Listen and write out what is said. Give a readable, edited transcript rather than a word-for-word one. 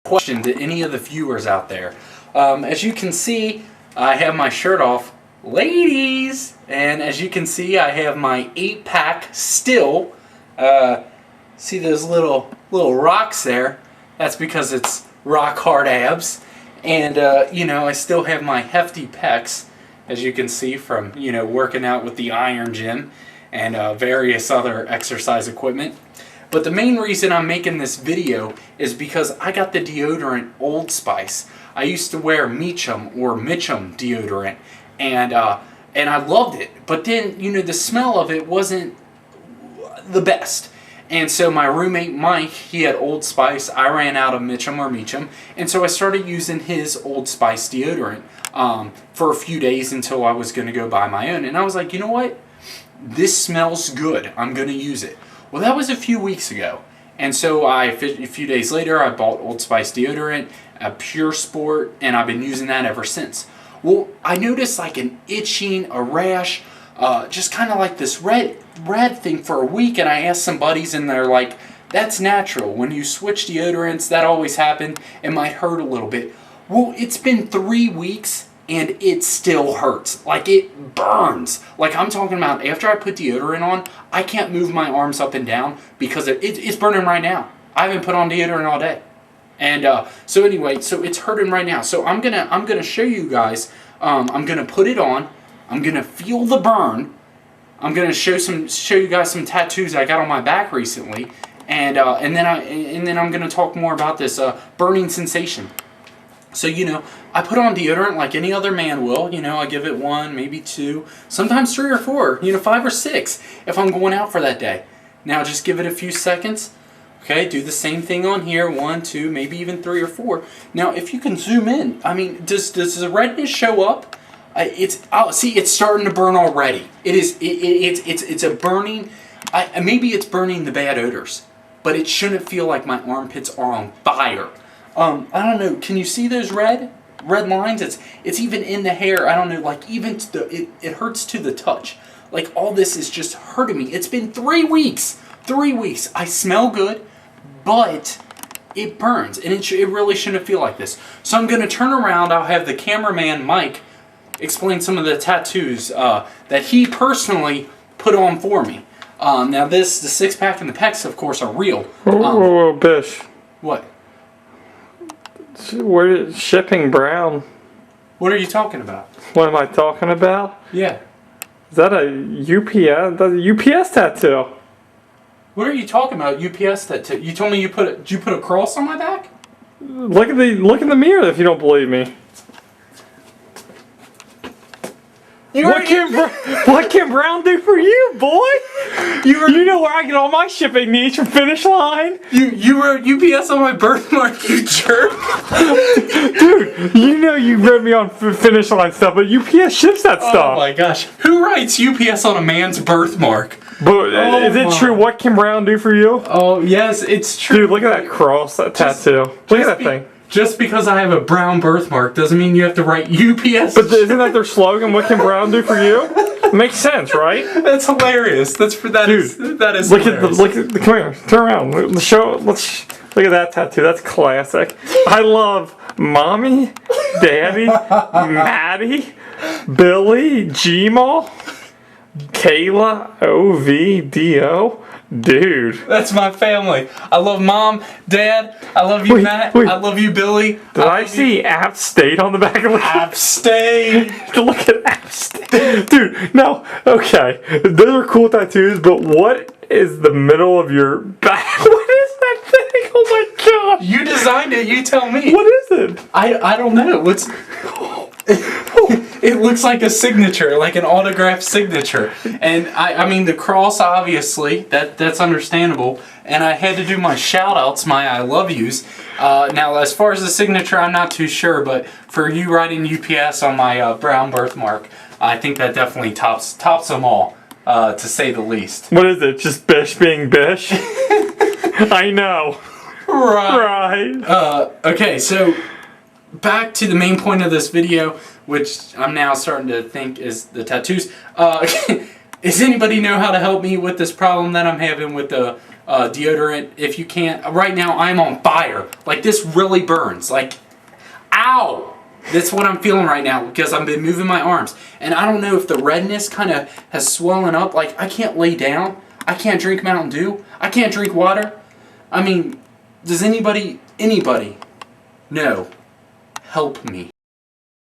question to any of the viewers out there. As you can see, I have my shirt off, ladies, and as you can see, I have my 8-pack still. See those little rocks there? That's because it's rock hard abs, and you know, I still have my hefty pecs, as you can see from working out with the iron gym and various other exercise equipment. But the main reason I'm making this video is because I got the deodorant Old Spice. I used to wear Meacham deodorant, and I loved it. But then, the smell of it wasn't the best. And so my roommate Mike, he had Old Spice. I ran out of Meacham, and so I started using his Old Spice deodorant for a few days until I was going to go buy my own. And I was like, you know what? This smells good. I'm going to use it. Well, that was a few weeks ago. And so a few days later, I bought Old Spice deodorant, a Pure Sport, and I've been using that ever since. Well, I noticed like an itching, a rash, just kind of like this red thing for a week, and I asked some buddies, and they're like, that's natural. When you switch deodorants, that always happened. It might hurt a little bit. Well, it's been 3 weeks, and it still hurts. Like, it burns. Like, I'm talking about after I put deodorant on, I can't move my arms up and down because it's burning right now. I haven't put on deodorant all day. And so anyway, so it's hurting right now. So I'm gonna show you guys. I'm gonna put it on. I'm gonna feel the burn. I'm gonna show you guys some tattoos I got on my back recently, and then I'm gonna talk more about this burning sensation. So I put on deodorant like any other man will. I give it 1, maybe 2, sometimes 3 or 4. 5 or 6 if I'm going out for that day. Now just give it a few seconds. Okay, do the same thing on here. 1, 2, maybe even 3 or 4. Now, if you can zoom in, I mean, does the redness show up? See, it's starting to burn already. It's a burning. Maybe it's burning the bad odors, but it shouldn't feel like my armpits are on fire. I don't know. Can you see those red lines? It's even in the hair. I don't know. Like even it hurts to the touch. Like all this is just hurting me. It's been 3 weeks. 3 weeks. I smell good, but it burns, and it really shouldn't feel like this. So I'm gonna turn around. I'll have the cameraman Mike explain some of the tattoos that he personally put on for me. Now the 6-pack and the pecs, of course, are real. Whoa, Bish. What? Where shipping brown? What are you talking about? What am I talking about? Yeah. Is that a UPS? That's a UPS tattoo. What are you talking about? UPS tattoo? You told me did you put a cross on my back? Look in the mirror if you don't believe me. What can Brown do for you, boy? You know where I get all my shipping needs from Finish Line. You were UPS on my birthmark, you jerk. Dude, you read me on Finish Line stuff, but UPS ships that stuff. Oh my gosh. Who writes UPS on a man's birthmark? But is it true? What can Brown do for you? Oh, yes, it's true. Dude, look at that cross, that tattoo. Look at that thing. Just because I have a brown birthmark doesn't mean you have to write UPS. But isn't that their slogan? What can Brown do for you? Makes sense, right? That's hilarious. That is hilarious. Come here. Turn around. Let's look at that tattoo. That's classic. I love Mommy, Daddy, Maddie, Billy, Gmail, Kayla, OVDO. Dude. That's my family. I love Mom, Dad. I love you, Matt. I love you, Billy. Did I see App State on the back of the App State? Look at App State. Dude, no. Okay. Those are cool tattoos, but what is the middle of your back? What is that thing? Oh my gosh. You designed it. You tell me. What is it? I don't know. It looks like a signature, like an autographed signature. And I mean the cross, obviously, that's understandable. And I had to do my shout outs, my I love yous. Now as far as the signature, I'm not too sure, but for you writing UPS on my brown birthmark, I think that definitely tops them all, to say the least. What is it? Just Bish being Bish? I know. Right. Okay, so back to the main point of this video, which I'm now starting to think is the tattoos. Does anybody know how to help me with this problem that I'm having with the deodorant if you can't. Right now I'm on fire. Like, this really burns. Like, ow! That's what I'm feeling right now because I've been moving my arms. And I don't know if the redness kind of has swollen up. Like, I can't lay down. I can't drink Mountain Dew. I can't drink water. I mean, does anybody know? Help me.